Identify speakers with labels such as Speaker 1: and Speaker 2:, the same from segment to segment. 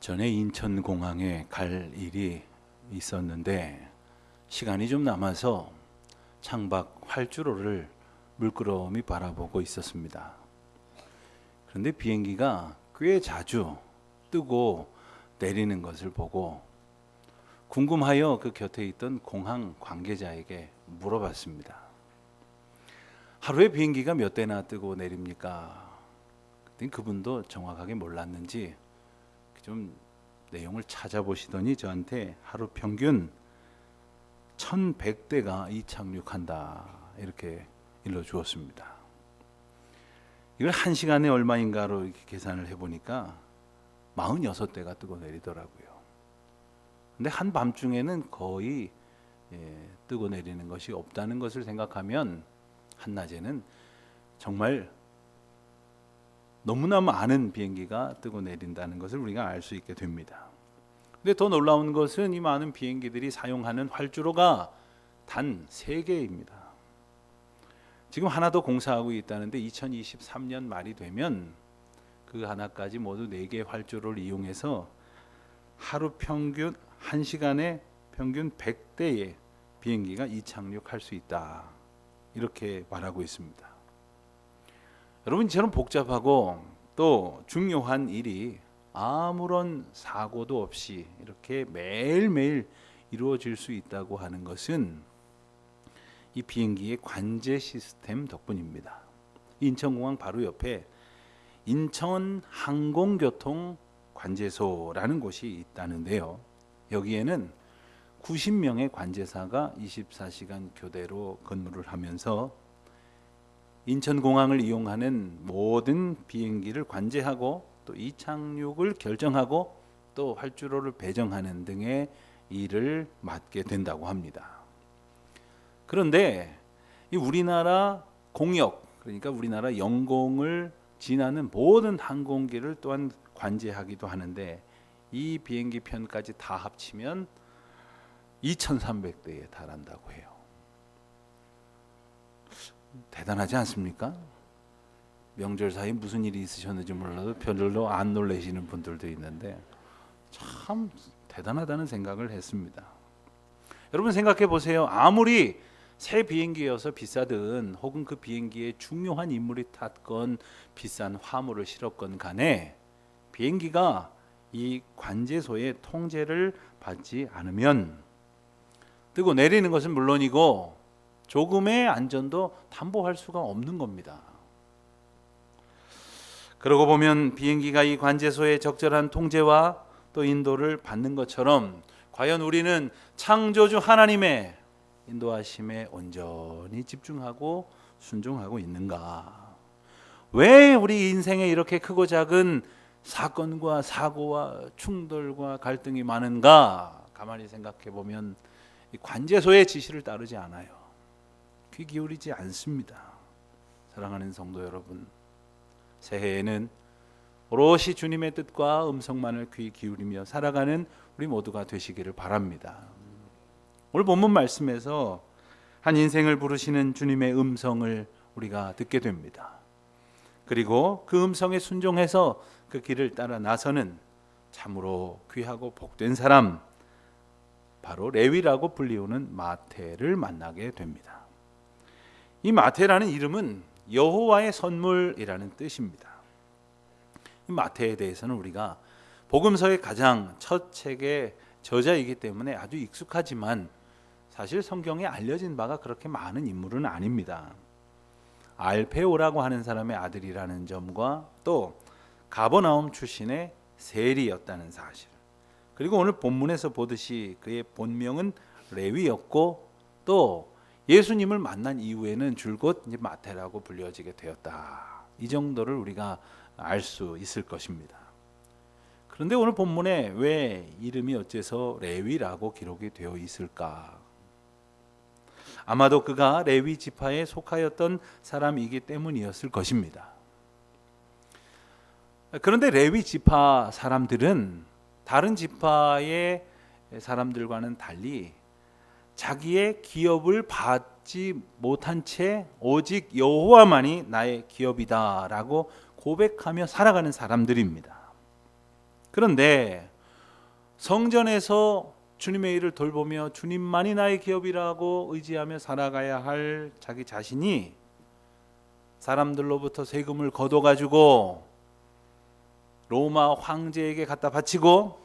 Speaker 1: 전에 인천공항에 갈 일이 있었는데 시간이 좀 남아서 창밖 활주로를 물끄러미 바라보고 있었습니다. 그런데 비행기가 꽤 자주 뜨고 내리는 것을 보고 궁금하여 그 곁에 있던 공항 관계자에게 물어봤습니다. 하루에 비행기가 몇 대나 뜨고 내립니까? 그랬더니 그분도 정확하게 몰랐는지 좀 내용을 찾아보시더니 저한테 하루 평균 1100대가 이착륙한다 이렇게 일러주었습니다. 이걸 1시간에 얼마인가로 이렇게 계산을 해보니까 46대가 뜨고 내리더라고요. 근데 한밤중에는 거의 뜨고 내리는 것이 없다는 것을 생각하면 한낮에는 정말 너무나 많은 비행기가 뜨고 내린다는 것을 우리가 알 수 있게 됩니다. 근데 더 놀라운 것은 이 많은 비행기들이 사용하는 활주로가 단 3개입니다. 지금 하나 더 공사하고 있다는데 2023년 말이 되면 그 하나까지 모두 4개의 활주로를 이용해서 하루 평균 1시간에 평균 100대의 비행기가 이착륙할 수 있다 이렇게 말하고 있습니다. 여러분, 이처럼 복잡하고 또 중요한 일이 아무런 사고도 없이 이렇게 매일매일 이루어질 수 있다고 하는 것은 이 비행기의 관제 시스템 덕분입니다. 인천공항 바로 옆에 인천항공교통관제소라는 곳이 있다는데요. 여기에는 90명의 관제사가 24시간 교대로 근무를 하면서 인천공항을 이용하는 모든 비행기를 관제하고 또 이착륙을 결정하고 또 활주로를 배정하는 등의 일을 맡게 된다고 합니다. 그런데 이 우리나라 공역, 그러니까 우리나라 영공을 지나는 모든 항공기를 또한 관제하기도 하는데 이 비행기 편까지 다 합치면 2300대에 달한다고 해요. 대단하지 않습니까? 명절 사이 무슨 일이 있으셨는지 몰라도 별로 안 놀라시는 분들도 있는데 참 대단하다는 생각을 했습니다. 여러분 생각해 보세요. 아무리 새 비행기여서 비싸든 혹은 그 비행기에 중요한 인물이 탔건 비싼 화물을 실었건 간에 비행기가 이 관제소의 통제를 받지 않으면 뜨고 내리는 것은 물론이고 조금의 안전도 담보할 수가 없는 겁니다. 그러고 보면 비행기가 이 관제소의 적절한 통제와 또 인도를 받는 것처럼 과연 우리는 창조주 하나님의 인도하심에 온전히 집중하고 순종하고 있는가? 왜 우리 인생에 이렇게 크고 작은 사건과 사고와 충돌과 갈등이 많은가? 가만히 생각해 보면 이 관제소의 지시를 따르지 않아요. 귀 기울이지 않습니다. 사랑하는 성도 여러분, 새해에는 오롯이 주님의 뜻과 음성만을 귀 기울이며 살아가는 우리 모두가 되시기를 바랍니다. 오늘 본문 말씀에서 한 인생을 부르시는 주님의 음성을 우리가 듣게 됩니다. 그리고 그 음성에 순종해서 그 길을 따라 나서는 참으로 귀하고 복된 사람, 바로 레위라고 불리우는 마태를 만나게 됩니다. 이 마태라는 이름은 여호와의 선물이라는 뜻입니다. 이 마태에 대해서는 우리가 복음서의 가장 첫 책의 저자이기 때문에 아주 익숙하지만 사실 성경에 알려진 바가 그렇게 많은 인물은 아닙니다. 알페오라고 하는 사람의 아들이라는 점과 또 가버나움 출신의 세리였다는 사실, 그리고 오늘 본문에서 보듯이 그의 본명은 레위였고 또 예수님을 만난 이후에는 줄곧 이제 마태라고 불려지게 되었다. 이 정도를 우리가 알 수 있을 것입니다. 그런데 오늘 본문에 왜 이름이 어째서 레위라고 기록이 되어 있을까? 아마도 그가 레위 지파에 속하였던 사람이기 때문이었을 것입니다. 그런데 레위 지파 사람들은 다른 지파의 사람들과는 달리 자기의 기업을 받지 못한 채 오직 여호와만이 나의 기업이다라고 고백하며 살아가는 사람들입니다. 그런데 성전에서 주님의 일을 돌보며 주님만이 나의 기업이라고 의지하며 살아가야 할 자기 자신이 사람들로부터 세금을 걷어가지고 로마 황제에게 갖다 바치고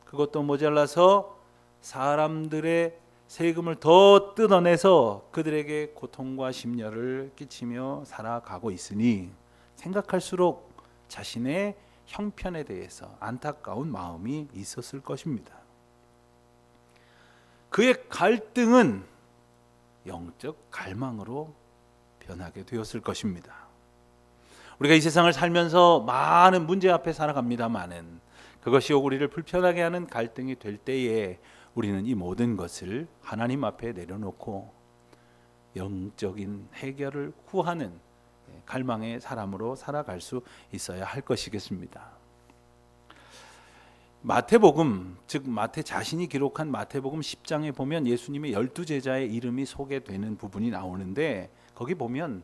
Speaker 1: 그것도 모자라서 사람들의 세금을 더 뜯어내서 그들에게 고통과 심려를 끼치며 살아가고 있으니 생각할수록 자신의 형편에 대해서 안타까운 마음이 있었을 것입니다. 그의 갈등은 영적 갈망으로 변하게 되었을 것입니다. 우리가 이 세상을 살면서 많은 문제 앞에 살아갑니다마는 그것이 우리를 불편하게 하는 갈등이 될 때에 우리는 이 모든 것을 하나님 앞에 내려놓고 영적인 해결을 구하는 갈망의 사람으로 살아갈 수 있어야 할 것이겠습니다. 마태복음, 즉 마태 자신이 기록한 마태복음 10장에 보면 예수님의 12제자의 이름이 소개되는 부분이 나오는데 거기 보면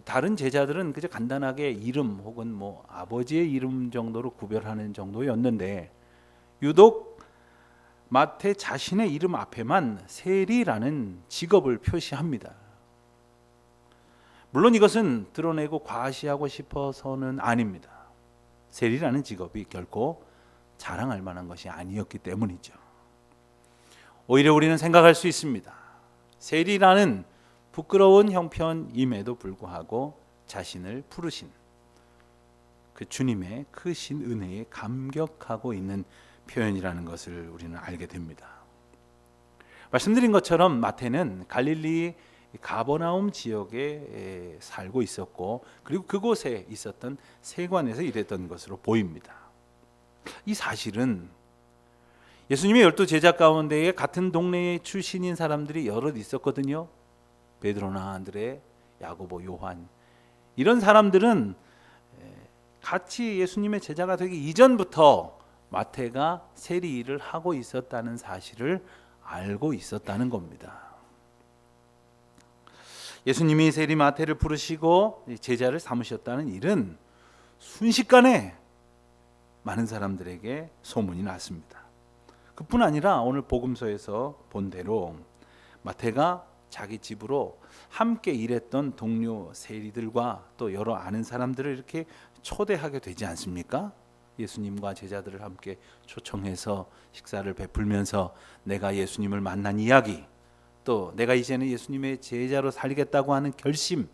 Speaker 1: 다른 제자들은 그저 간단하게 이름 혹은 뭐 아버지의 이름 정도로 구별하는 정도였는데 유독 마태 자신의 이름 앞에만 세리라는 직업을 표시합니다. 물론 이것은 드러내고 과시하고 싶어서는 아닙니다. 세리라는 직업이 결코 자랑할 만한 것이 아니었기 때문이죠. 오히려 우리는 생각할 수 있습니다. 세리라는 부끄러운 형편임에도 불구하고 자신을 부르신 그 주님의 크신 은혜에 감격하고 있는 표현이라는 것을 우리는 알게 됩니다. 말씀드린 것처럼 마태는 갈릴리 가버나움 지역에 살고 있었고 그리고 그곳에 있었던 세관에서 일했던 것으로 보입니다. 이 사실은 예수님의 12제자 가운데에 같은 동네의 출신인 사람들이 여럿 있었거든요. 베드로나 안드레, 야고보, 요한 이런 사람들은 같이 예수님의 제자가 되기 이전부터 마태가 세리 일을 하고 있었다는 사실을 알고 있었다는 겁니다. 예수님이 세리 마태를 부르시고 제자를 삼으셨다는 일은 순식간에 많은 사람들에게 소문이 났습니다. 그뿐 아니라 오늘 복음서에서 본 대로 마태가 자기 집으로 함께 일했던 동료 세리들과 또 여러 아는 사람들을 이렇게 초대하게 되지 않습니까? 예수님과 제자들을 함께 초청해서 식사를 베풀면서 내가 예수님을 만난 이야기, 또 내가 이제는 예수님의 제자로 살겠다고 하는 결심,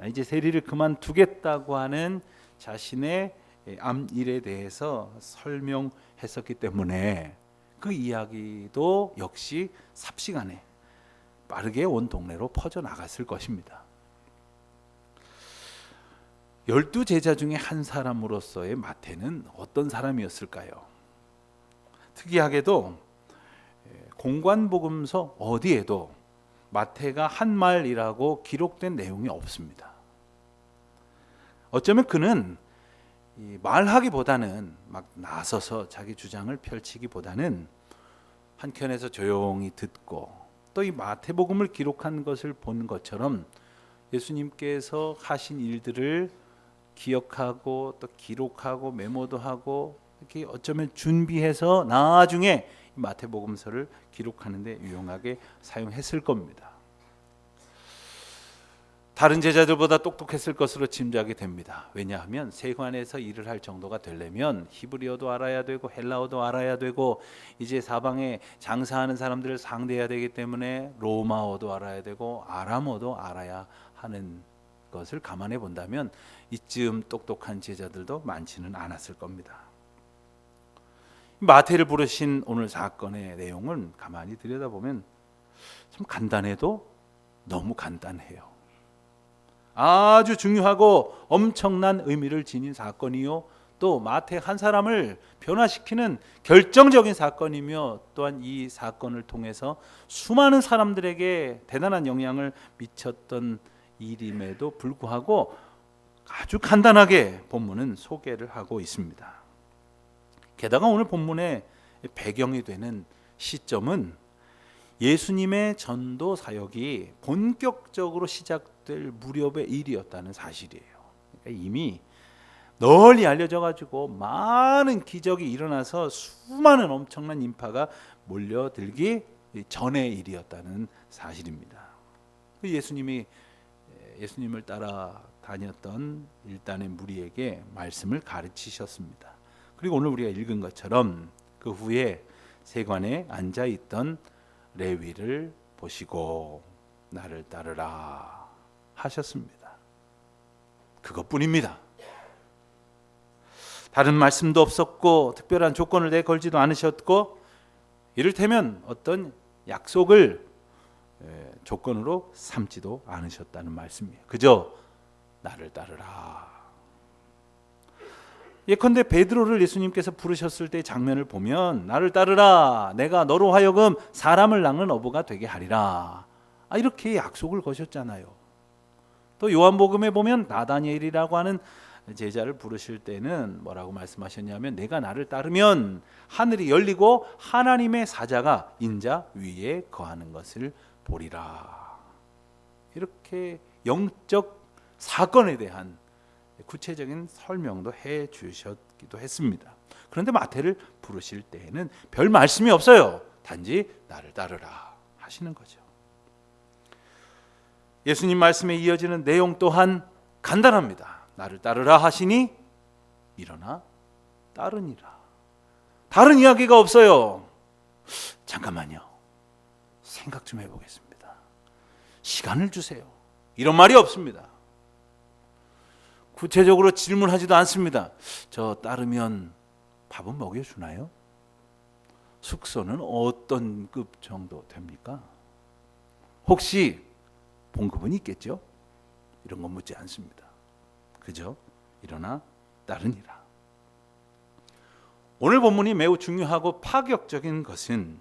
Speaker 1: 이제 세리를 그만두겠다고 하는 자신의 암일에 대해서 설명했었기 때문에 그 이야기도 역시 삽시간에 빠르게 온 동네로 퍼져나갔을 것입니다. 12제자 중에 한 사람으로서의 마태는 어떤 사람이었을까요? 특이하게도 공관복음서 어디에도 마태가 한 말이라고 기록된 내용이 없습니다. 어쩌면 그는 말하기보다는 막 나서서 자기 주장을 펼치기보다는 한켠에서 조용히 듣고 또 이 마태복음을 기록한 것을 본 것처럼 예수님께서 하신 일들을 기억하고 또 기록하고 메모도 하고 이렇게 어쩌면 준비해서 나중에 마태복음서를 기록하는 데 유용하게 사용했을 겁니다. 다른 제자들보다 똑똑했을 것으로 짐작이 됩니다. 왜냐하면 세관에서 일을 할 정도가 되려면 히브리어도 알아야 되고 헬라어도 알아야 되고 이제 사방에 장사하는 사람들을 상대해야 되기 때문에 로마어도 알아야 되고 아람어도 알아야 하는 것을 감안해 본다면 이쯤 똑똑한 제자들도 많지는 않았을 겁니다. 마태를 부르신 오늘 사건의 내용은 가만히 들여다보면 참 간단해도 너무 간단해요. 아주 중요하고 엄청난 의미를 지닌 사건이요, 또 마태 한 사람을 변화시키는 결정적인 사건이며 또한 이 사건을 통해서 수많은 사람들에게 대단한 영향을 미쳤던 일임에도 불구하고 아주 간단하게 본문은 소개를 하고 있습니다. 게다가 오늘 본문의 배경이 되는 시점은 예수님의 전도 사역이 본격적으로 시작될 무렵의 일이었다는 사실이에요. 그러니까 이미 널리 알려져 가지고 많은 기적이 일어나서 수많은 엄청난 인파가 몰려들기 전의 일이었다는 사실입니다. 예수님을 따라 다녔던 일단의 무리에게 말씀을 가르치셨습니다. 그리고 오늘 우리가 읽은 것처럼 그 후에 세관에 앉아 있던 레위를 보시고 나를 따르라 하셨습니다. 그것뿐입니다. 다른 말씀도 없었고 특별한 조건을 내걸지도 않으셨고 이를테면 어떤 약속을 조건으로 삼지도 않으셨다는 말씀이에요. 그저 나를 따르라. 예컨대 베드로를 예수님께서 부르셨을 때의 장면을 보면 나를 따르라, 내가 너로 하여금 사람을 낚는 어부가 되게 하리라, 이렇게 약속을 거셨잖아요. 또 요한복음에 보면 나다니엘이라고 하는 제자를 부르실 때는 뭐라고 말씀하셨냐면 내가 나를 따르면 하늘이 열리고 하나님의 사자가 인자 위에 거하는 것을 보리라. 이렇게 영적 사건에 대한 구체적인 설명도 해 주셨기도 했습니다. 그런데 마태를 부르실 때에는 별 말씀이 없어요. 단지 나를 따르라 하시는 거죠. 예수님 말씀에 이어지는 내용 또한 간단합니다. 나를 따르라 하시니 일어나 따르니라. 다른 이야기가 없어요. 잠깐만요. 생각 좀 해보겠습니다. 시간을 주세요. 이런 말이 없습니다. 구체적으로 질문하지도 않습니다. 저 따르면 밥은 먹여주나요? 숙소는 어떤 급 정도 됩니까? 혹시 봉급은 있겠죠? 이런 건 묻지 않습니다. 그저 일어나 따르니라. 오늘 본문이 매우 중요하고 파격적인 것은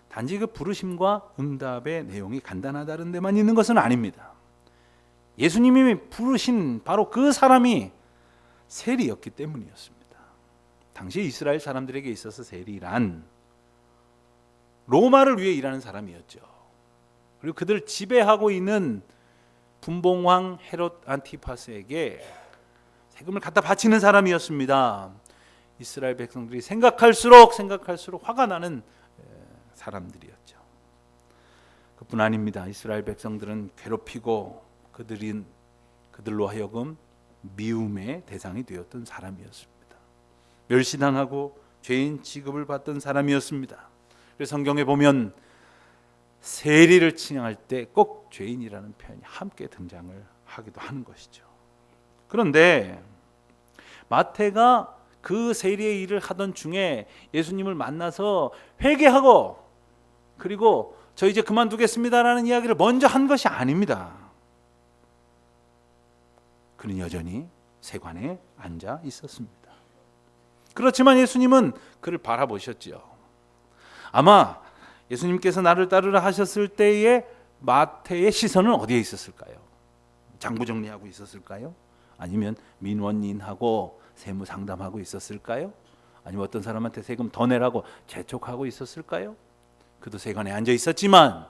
Speaker 1: 단지 그 부르심과 응답의 내용이 간단하다는 데만 있는 것은 아닙니다. 예수님이 부르신 바로 그 사람이 세리였기 때문이었습니다. 당시 이스라엘 사람들에게 있어서 세리란 로마를 위해 일하는 사람이었죠. 그리고 그들을 지배하고 있는 분봉왕 헤롯 안티파스에게 세금을 갖다 바치는 사람이었습니다. 이스라엘 백성들이 생각할수록 화가 나는 사람들이었죠. 그뿐 아닙니다. 이스라엘 백성들은 괴롭히고 그들로 하여금 미움의 대상이 되었던 사람이었습니다. 멸시당하고 죄인 취급을 받던 사람이었습니다. 그래서 성경에 보면 세리를 칭할 때 꼭 죄인이라는 표현이 함께 등장을 하기도 하는 것이죠. 그런데 마태가 그 세리의 일을 하던 중에 예수님을 만나서 회개하고 그리고 저 이제 그만두겠습니다라는 이야기를 먼저 한 것이 아닙니다. 그는 여전히 세관에 앉아 있었습니다. 그렇지만 예수님은 그를 바라보셨죠. 아마 예수님께서 나를 따르라 하셨을 때에 마태의 시선은 어디에 있었을까요? 장부 정리하고 있었을까요? 아니면 민원인하고 세무 상담하고 있었을까요? 아니면 어떤 사람한테 세금 더 내라고 재촉하고 있었을까요? 그도 세관에 앉아 있었지만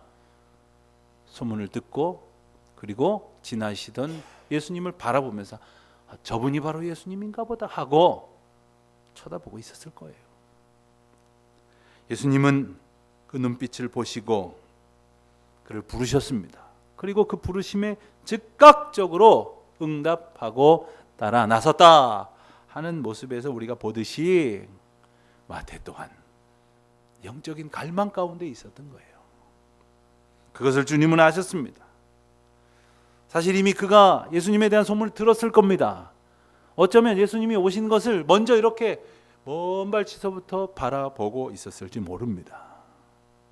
Speaker 1: 소문을 듣고 그리고 지나시던 예수님을 바라보면서 저분이 바로 예수님인가 보다 하고 쳐다보고 있었을 거예요. 예수님은 그 눈빛을 보시고 그를 부르셨습니다. 그리고 그 부르심에 즉각적으로 응답하고 따라 나섰다 하는 모습에서 우리가 보듯이 마태 또한 영적인 갈망 가운데 있었던 거예요. 그것을 주님은 아셨습니다. 사실 이미 그가 예수님에 대한 소문을 들었을 겁니다. 어쩌면 예수님이 오신 것을 먼저 이렇게 먼 발치서부터 바라보고 있었을지 모릅니다.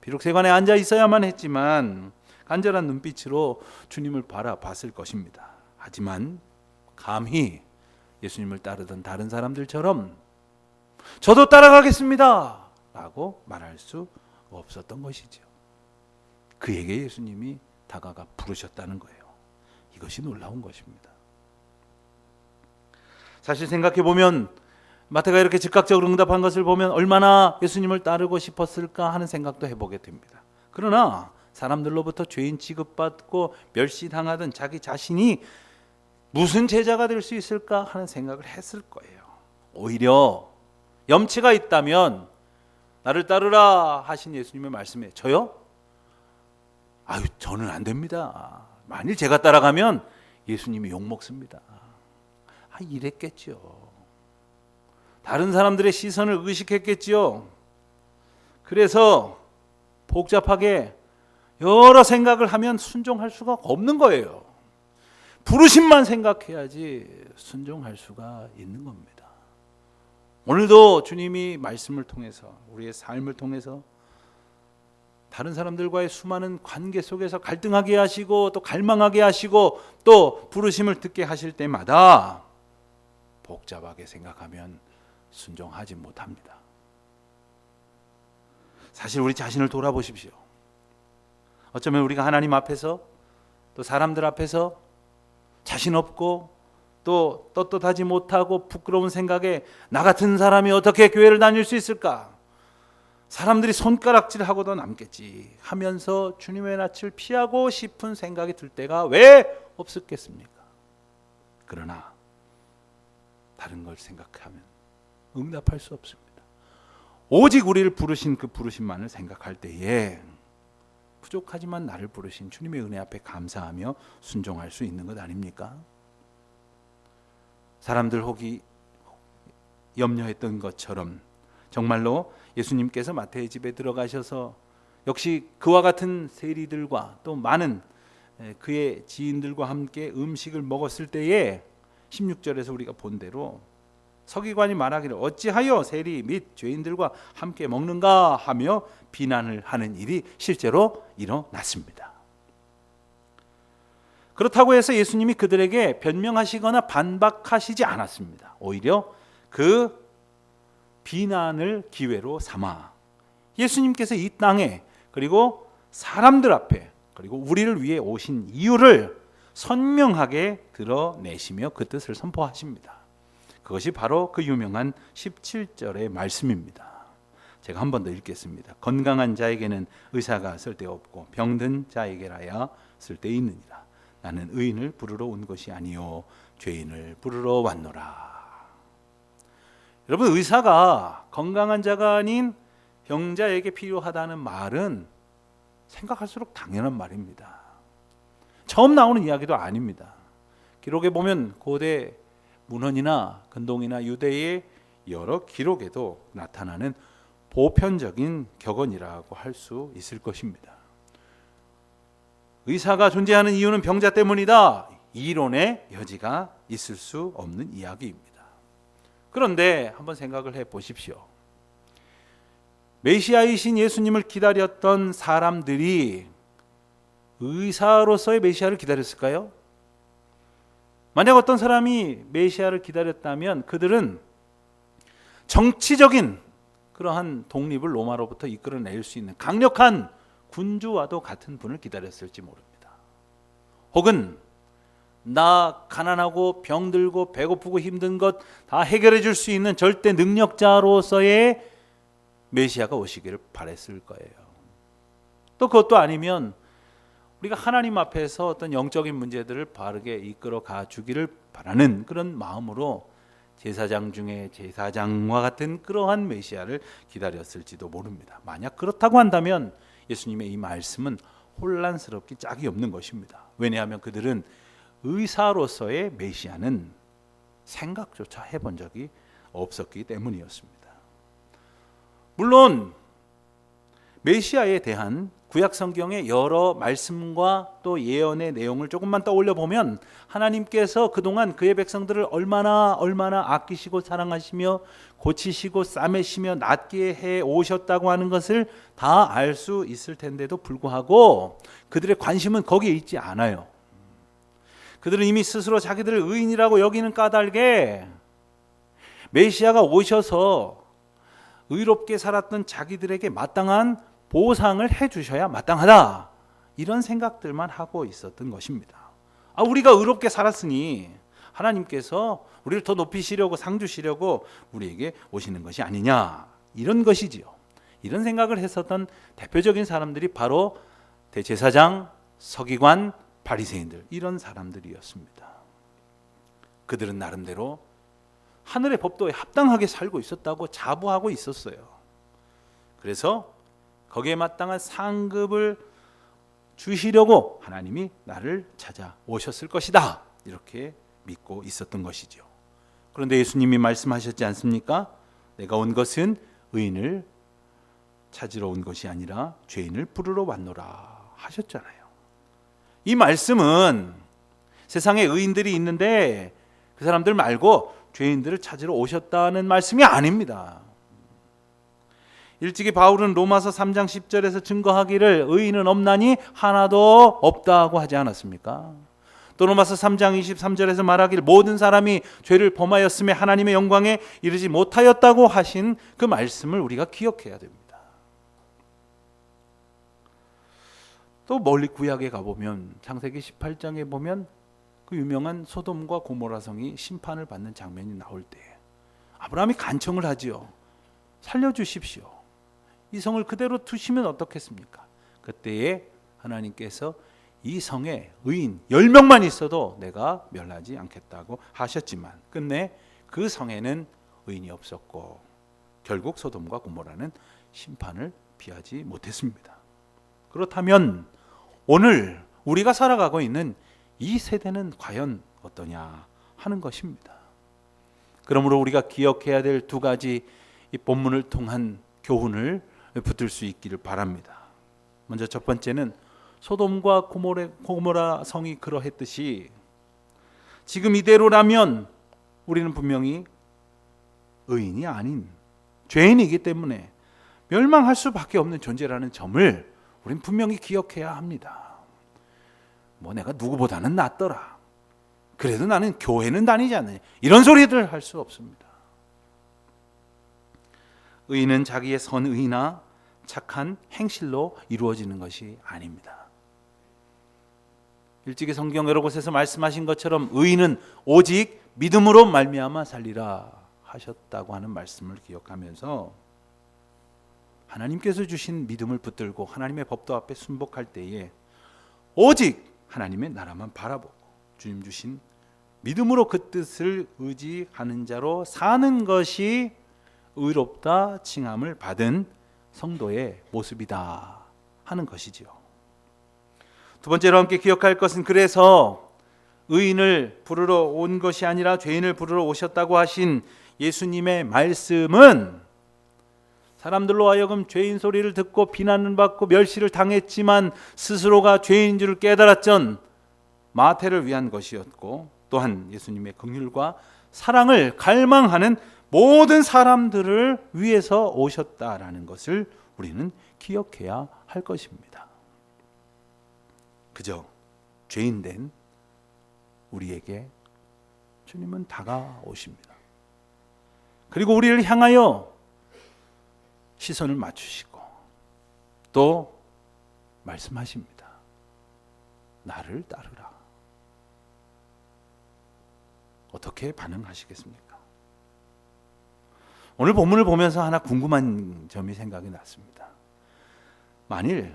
Speaker 1: 비록 세관에 앉아 있어야만 했지만 간절한 눈빛으로 주님을 바라봤을 것입니다. 하지만 감히 예수님을 따르던 다른 사람들처럼 저도 따라가겠습니다 라고 말할 수 없었던 것이죠. 그에게 예수님이 다가가 부르셨다는 거예요. 이것이 놀라운 것입니다. 사실 생각해보면 마태가 이렇게 즉각적으로 응답한 것을 보면 얼마나 예수님을 따르고 싶었을까 하는 생각도 해보게 됩니다. 그러나 사람들로부터 죄인 취급받고 멸시당하던 자기 자신이 무슨 제자가 될 수 있을까 하는 생각을 했을 거예요. 오히려 염치가 있다면 나를 따르라 하신 예수님의 말씀에 저요? 아유, 저는 안 됩니다. 만일 제가 따라가면 예수님이 욕먹습니다. 이랬겠죠. 다른 사람들의 시선을 의식했겠지요. 그래서 복잡하게 여러 생각을 하면 순종할 수가 없는 거예요. 부르심만 생각해야지 순종할 수가 있는 겁니다. 오늘도 주님이 말씀을 통해서 우리의 삶을 통해서 다른 사람들과의 수많은 관계 속에서 갈등하게 하시고 또 갈망하게 하시고 또 부르심을 듣게 하실 때마다 복잡하게 생각하면 순종하지 못합니다. 사실 우리 자신을 돌아보십시오. 어쩌면 우리가 하나님 앞에서 또 사람들 앞에서 자신 없고 또 떳떳하지 못하고 부끄러운 생각에 나 같은 사람이 어떻게 교회를 다닐 수 있을까? 사람들이 손가락질하고도 남겠지 하면서 주님의 낯을 피하고 싶은 생각이 들 때가 왜 없었겠습니까? 그러나 다른 걸 생각하면 응답할 수 없습니다. 오직 우리를 부르신 그 부르심만을 생각할 때에 부족하지만 나를 부르신 주님의 은혜 앞에 감사하며 순종할 수 있는 것 아닙니까? 사람들 혹이 염려했던 것처럼 정말로 예수님께서 마태의 집에 들어가셔서 역시 그와 같은 세리들과 또 많은 그의 지인들과 함께 음식을 먹었을 때에 16절에서 우리가 본 대로 서기관이 말하기를 어찌하여 세리 및 죄인들과 함께 먹는가 하며 비난을 하는 일이 실제로 일어났습니다. 그렇다고 해서 예수님이 그들에게 변명하시거나 반박하시지 않았습니다. 오히려 그 비난을 기회로 삼아 예수님께서 이 땅에 그리고 사람들 앞에 그리고 우리를 위해 오신 이유를 선명하게 드러내시며 그 뜻을 선포하십니다. 그것이 바로 그 유명한 17절의 말씀입니다. 제가 한 번 더 읽겠습니다. 건강한 자에게는 의사가 쓸데없고 병든 자에게라야 쓸데있느니라. 나는 의인을 부르러 온 것이 아니요 죄인을 부르러 왔노라. 여러분, 의사가 건강한 자가 아닌 병자에게 필요하다는 말은 생각할수록 당연한 말입니다. 처음 나오는 이야기도 아닙니다. 기록에 보면 고대 문헌이나 근동이나 유대의 여러 기록에도 나타나는 보편적인 격언이라고 할 수 있을 것입니다. 의사가 존재하는 이유는 병자 때문이다. 이론의 여지가 있을 수 없는 이야기입니다. 그런데 한번 생각을 해 보십시오. 메시아이신 예수님을 기다렸던 사람들이 의사로서의 메시아를 기다렸을까요? 만약 어떤 사람이 메시아를 기다렸다면 그들은 정치적인 그러한 독립을 로마로부터 이끌어낼 수 있는 강력한 군주와도 같은 분을 기다렸을지 모릅니다. 혹은 나 가난하고 병들고 배고프고 힘든 것 다 해결해 줄 수 있는 절대 능력자로서의 메시아가 오시기를 바랬을 거예요. 또 그것도 아니면 우리가 하나님 앞에서 어떤 영적인 문제들을 바르게 이끌어 가 주기를 바라는 그런 마음으로 제사장 중에 제사장과 같은 그러한 메시아를 기다렸을지도 모릅니다. 만약 그렇다고 한다면 예수님의 이 말씀은 혼란스럽기 짝이 없는 것입니다. 왜냐하면 그들은 의사로서의 메시아는 생각조차 해본 적이 없었기 때문이었습니다. 물론 메시아에 대한 구약 성경의 여러 말씀과 또 예언의 내용을 조금만 떠올려 보면 하나님께서 그동안 그의 백성들을 얼마나 아끼시고 사랑하시며 고치시고 싸매시며 낫게 해 오셨다고 하는 것을 다 알 수 있을 텐데도 불구하고 그들의 관심은 거기에 있지 않아요. 그들은 이미 스스로 자기들을 의인이라고 여기는 까닭에 메시아가 오셔서 의롭게 살았던 자기들에게 마땅한 보상을 해주셔야 마땅하다, 이런 생각들만 하고 있었던 것입니다. 우리가 의롭게 살았으니 하나님께서 우리를 더 높이시려고 상 주시려고 우리에게 오시는 것이 아니냐, 이런 것이지요. 이런 생각을 했었던 대표적인 사람들이 바로 대제사장, 서기관, 바리새인들, 이런 사람들이었습니다. 그들은 나름대로 하늘의 법도에 합당하게 살고 있었다고 자부하고 있었어요. 그래서 거기에 마땅한 상급을 주시려고 하나님이 나를 찾아오셨을 것이다, 이렇게 믿고 있었던 것이죠. 그런데 예수님이 말씀하셨지 않습니까? 내가 온 것은 의인을 찾으러 온 것이 아니라 죄인을 부르러 왔노라 하셨잖아요. 이 말씀은 세상에 의인들이 있는데 그 사람들 말고 죄인들을 찾으러 오셨다는 말씀이 아닙니다. 일찍이 바울은 로마서 3장 10절에서 증거하기를 의인은 없나니 하나도 없다고 하지 않았습니까? 또 로마서 3장 23절에서 말하기를 모든 사람이 죄를 범하였음에 하나님의 영광에 이르지 못하였다고 하신 그 말씀을 우리가 기억해야 됩니다. 또 멀리 구약에 가보면 창세기 18장에 보면 그 유명한 소돔과 고모라 성이 심판을 받는 장면이 나올 때 아브라함이 간청을 하지요. 살려주십시오. 이 성을 그대로 두시면 어떻겠습니까? 그때에 하나님께서 이 성에 의인 10명만 있어도 내가 멸하지 않겠다고 하셨지만 끝내 그 성에는 의인이 없었고 결국 소돔과 고모라는 심판을 피하지 못했습니다. 그렇다면 오늘 우리가 살아가고 있는 이 세대는 과연 어떠냐 하는 것입니다. 그러므로 우리가 기억해야 될 두 가지 이 본문을 통한 교훈을 붙들 수 있기를 바랍니다. 먼저 첫 번째는 소돔과 고모라 성이 그러했듯이 지금 이대로라면 우리는 분명히 의인이 아닌 죄인이기 때문에 멸망할 수밖에 없는 존재라는 점을 우리는 분명히 기억해야 합니다. 뭐 내가 누구보다는 낫더라, 그래도 나는 교회는 다니지 않느냐, 이런 소리들 할 수 없습니다. 의인은 자기의 선의나 착한 행실로 이루어지는 것이 아닙니다. 일찍이 성경 여러 곳에서 말씀하신 것처럼 의인은 오직 믿음으로 말미암아 살리라 하셨다고 하는 말씀을 기억하면서 하나님께서 주신 믿음을 붙들고 하나님의 법도 앞에 순복할 때에 오직 하나님의 나라만 바라보고 주님 주신 믿음으로 그 뜻을 의지하는 자로 사는 것이 의롭다 칭함을 받은 성도의 모습이다 하는 것이지요. 두 번째로 함께 기억할 것은, 그래서 의인을 부르러 온 것이 아니라 죄인을 부르러 오셨다고 하신 예수님의 말씀은 사람들로 하여금 죄인 소리를 듣고 비난을 받고 멸시를 당했지만 스스로가 죄인 줄 깨달았던 마태를 위한 것이었고, 또한 예수님의 긍휼과 사랑을 갈망하는 모든 사람들을 위해서 오셨다라는 것을 우리는 기억해야 할 것입니다. 그저 죄인된 우리에게 주님은 다가오십니다. 그리고 우리를 향하여 시선을 맞추시고 또 말씀하십니다. 나를 따르라. 어떻게 반응하시겠습니까? 오늘 본문을 보면서 하나 궁금한 점이 생각이 났습니다. 만일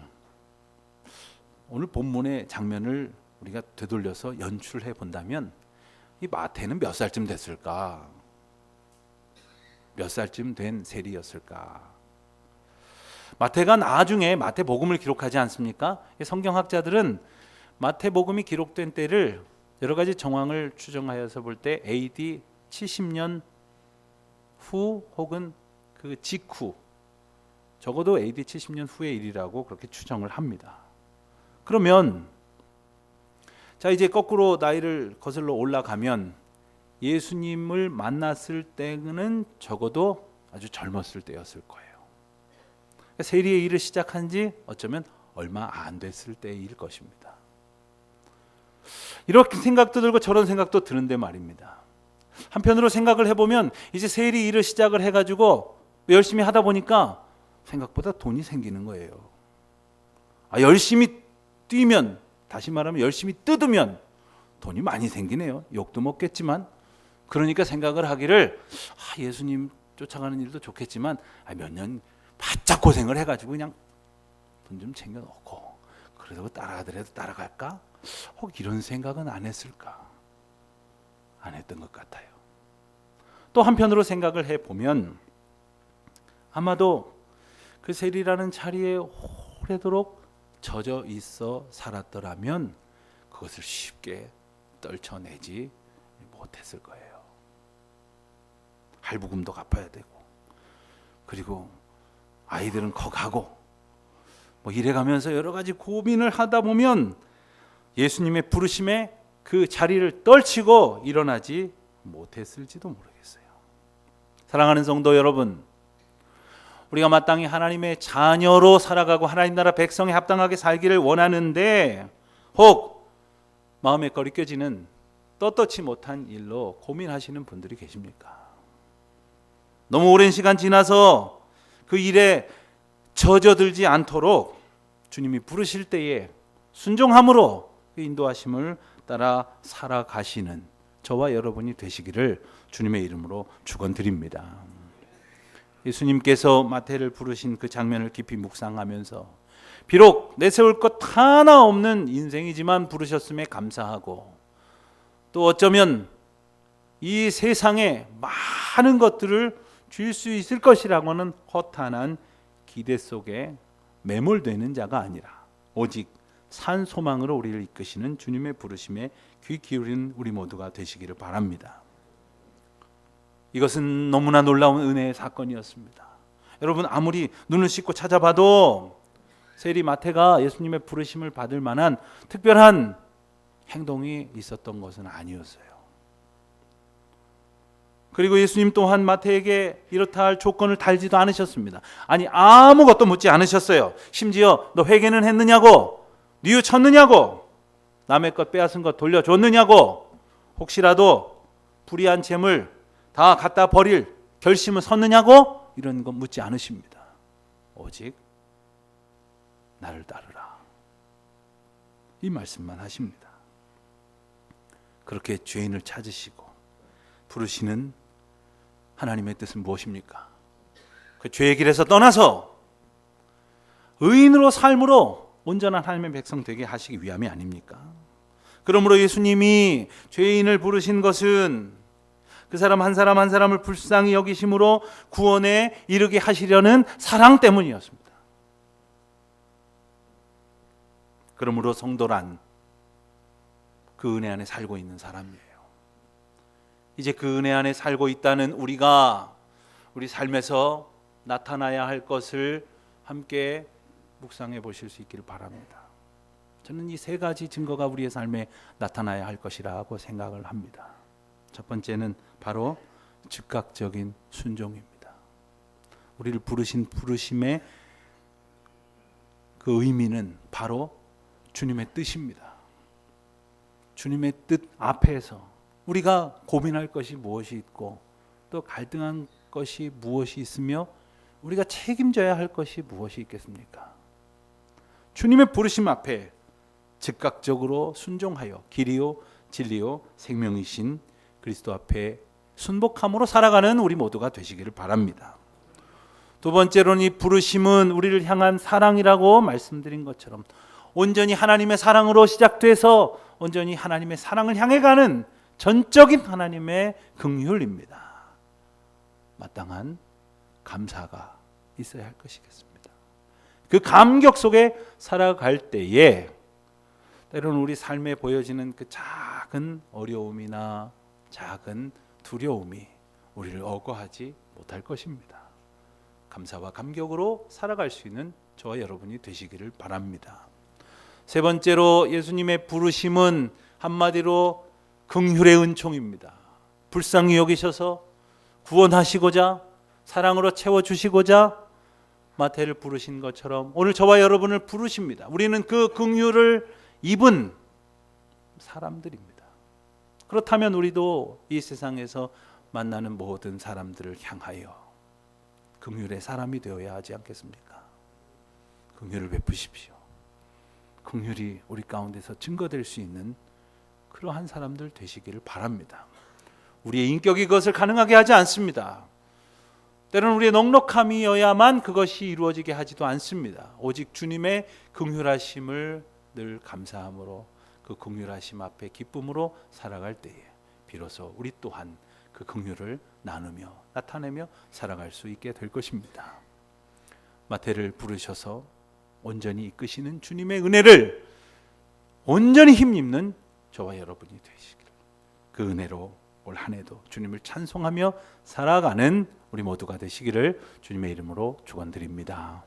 Speaker 1: 오늘 본문의 장면을 우리가 되돌려서 연출해 본다면 이 마태는 몇 살쯤 됐을까? 몇 살쯤 된 세리였을까? 마태가 나중에 마태복음을 기록하지 않습니까? 성경학자들은 마태복음이 기록된 때를 여러 가지 정황을 추정하여서 볼 때 AD 70년 후 혹은 그 직후, 적어도 AD 70년 후의 일이라고 그렇게 추정을 합니다. 그러면 자, 이제 거꾸로 나이를 거슬러 올라가면 예수님을 만났을 때는 적어도 아주 젊었을 때였을 거예요. 세리의 일을 시작한 지 어쩌면 얼마 안 됐을 때일 것입니다. 이렇게 생각도 들고 저런 생각도 드는데 말입니다. 한편으로 생각을 해보면 이제 세리 일을 시작을 해가지고 열심히 하다 보니까 생각보다 돈이 생기는 거예요. 열심히 뛰면, 다시 말하면 열심히 뜯으면 돈이 많이 생기네요. 욕도 먹겠지만. 그러니까 생각을 하기를 예수님 쫓아가는 일도 좋겠지만 몇 년 바짝 고생을 해가지고 그냥 돈 좀 챙겨놓고 그래도 따라가더라도 따라갈까? 혹 이런 생각은 안 했을까? 안 했던 것 같아요. 또 한편으로 생각을 해보면 아마도 그 세리라는 자리에 오래도록 젖어 있어 살았더라면 그것을 쉽게 떨쳐내지 못했을 거예요. 할부금도 갚아야 되고, 그리고 아이들은 커가고, 이래가면서 여러 가지 고민을 하다 보면 예수님의 부르심에 그 자리를 떨치고 일어나지 못했을지도 모르겠어요. 사랑하는 성도 여러분, 우리가 마땅히 하나님의 자녀로 살아가고 하나님 나라 백성에 합당하게 살기를 원하는데 혹 마음에 거리껴지는 떳떳지 못한 일로 고민하시는 분들이 계십니까? 너무 오랜 시간 지나서 그 일에 젖어들지 않도록 주님이 부르실 때에 순종함으로 그 인도하심을 따라 살아가시는 저와 여러분이 되시기를 주님의 이름으로 축원드립니다. 예수님께서 마태를 부르신 그 장면을 깊이 묵상하면서 비록 내세울 것 하나 없는 인생이지만 부르셨음에 감사하고, 또 어쩌면 이 세상에 많은 것들을 줄 수 있을 것이라고는 허탄한 기대 속에 매몰되는 자가 아니라 오직 산 소망으로 우리를 이끄시는 주님의 부르심에 귀 기울이는 우리 모두가 되시기를 바랍니다. 이것은 너무나 놀라운 은혜의 사건이었습니다. 여러분, 아무리 눈을 씻고 찾아봐도 세리 마태가 예수님의 부르심을 받을 만한 특별한 행동이 있었던 것은 아니었어요. 그리고 예수님 또한 마태에게 이렇다 할 조건을 달지도 않으셨습니다. 아니, 아무것도 묻지 않으셨어요. 심지어 너 회개는 했느냐고, 뉘우쳤느냐고, 남의 것 빼앗은 것 돌려줬느냐고, 혹시라도 불의한 재물 다 갖다 버릴 결심은 섰느냐고, 이런 거 묻지 않으십니다. 오직 나를 따르라, 이 말씀만 하십니다. 그렇게 죄인을 찾으시고 부르시는 하나님의 뜻은 무엇입니까? 그 죄의 길에서 떠나서 의인으로 삶으로 온전한 하나님의 백성 되게 하시기 위함이 아닙니까? 그러므로 예수님이 죄인을 부르신 것은 그 사람 한 사람 한 사람을 불쌍히 여기심으로 구원에 이르게 하시려는 사랑 때문이었습니다. 그러므로 성도란 그 은혜 안에 살고 있는 사람이에요. 이제 그 은혜 안에 살고 있다는 우리가 우리 삶에서 나타나야 할 것을 함께 묵상해 보실 수 있기를 바랍니다. 저는 이 세 가지 증거가 우리의 삶에 나타나야 할 것이라고 생각을 합니다. 첫 번째는 바로 즉각적인 순종입니다. 우리를 부르신 부르심의 그 의미는 바로 주님의 뜻입니다. 주님의 뜻 앞에서 우리가 고민할 것이 무엇이 있고 또 갈등한 것이 무엇이 있으며 우리가 책임져야 할 것이 무엇이 있겠습니까? 주님의 부르심 앞에 즉각적으로 순종하여 길이요 진리요 생명이신 그리스도 앞에 순복함으로 살아가는 우리 모두가 되시기를 바랍니다. 두 번째로는 이 부르심은 우리를 향한 사랑이라고 말씀드린 것처럼 온전히 하나님의 사랑으로 시작돼서 온전히 하나님의 사랑을 향해 가는 전적인 하나님의 긍휼입니다. 마땅한 감사가 있어야 할 것이겠습니다. 그 감격 속에 살아갈 때에 때로는 우리 삶에 보여지는 그 작은 어려움이나 작은 두려움이 우리를 억어하지 못할 것입니다. 감사와 감격으로 살아갈 수 있는 저와 여러분이 되시기를 바랍니다. 세 번째로 예수님의 부르심은 한마디로 긍휼의 은총입니다. 불쌍히 여기셔서 구원하시고자 사랑으로 채워주시고자 마태를 부르신 것처럼 오늘 저와 여러분을 부르십니다. 우리는 그 긍휼을 입은 사람들입니다. 그렇다면 우리도 이 세상에서 만나는 모든 사람들을 향하여 긍휼의 사람이 되어야 하지 않겠습니까? 긍휼을 베푸십시오. 긍휼이 우리 가운데서 증거될 수 있는 그러한 사람들 되시기를 바랍니다. 우리의 인격이 그것을 가능하게 하지 않습니다. 때로는 우리의 넉넉함이어야만 그것이 이루어지게 하지도 않습니다. 오직 주님의 긍휼하심을 늘 감사함으로 그 긍휼하심 앞에 기쁨으로 살아갈 때에 비로소 우리 또한 그 긍휼을 나누며 나타내며 살아갈 수 있게 될 것입니다. 마태를 부르셔서 온전히 이끄시는 주님의 은혜를 온전히 힘입는 저와 여러분이 되시기를, 그 은혜로 올 한 해도 주님을 찬송하며 살아가는 우리 모두가 되시기를 주님의 이름으로 축원드립니다.